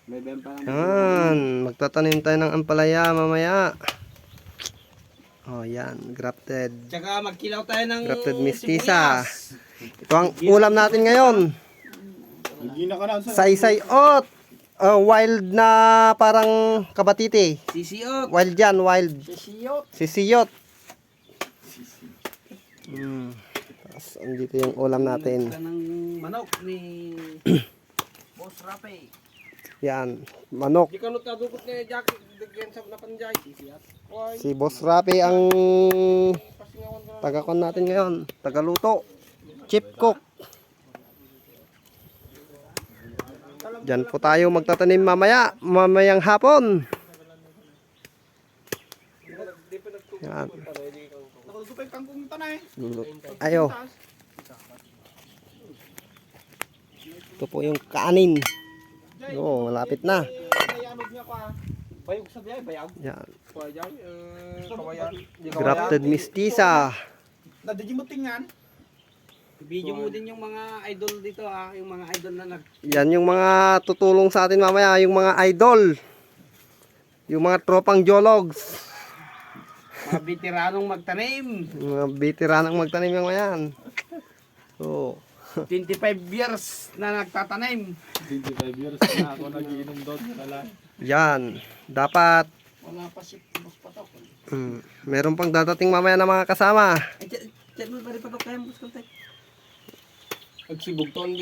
May bempa lang. Yan, magtatanim tayo ng ampalaya mamaya. Oh, yan, grafted. Tsaka magkilaw tayo ng Grafted mestiza. sibuyas. Ito ang ulam natin ngayon. Saysay ot. Wild na parang kabatiti. Sisiot. Wild yan, wild. Sisiyot. Sisiyot. Tapos andito yung ulam natin. Ka ng manok ni Boss Rape. Yan, manok. Di ka nutadukot ni Jackie. Bigyan sa napanjay. Sisiyat. Why? Si Boss Rapi ang tagakon natin ngayon. Tagaluto. Chip cook. Diyan po tayo magtatanim mamaya. Mamayang hapon. Yan. Ayo. Ito po yung kanin. Oh, malapit na. Bayog sa biyay, bayag. Yan. Kawayan. Grafted mestiza. Nadajimutingan. Video mo din yung mga idol dito ha, yung mga idol na Yan yung mga tutulong sa atin mamaya, yung mga idol. Yung mga tropang geologs. mga veteranong magtanim. Yung mga veteranang magtanim yung yan. So, 25 years na nagtatanim. 25 years na ako nagiinom doon. yan. Dapat Wala pa si Boss Patok. meron pang dadating mamaya na mga kasama. Chat mo pa rin Patok kaya Boss Patok. Nagsibugton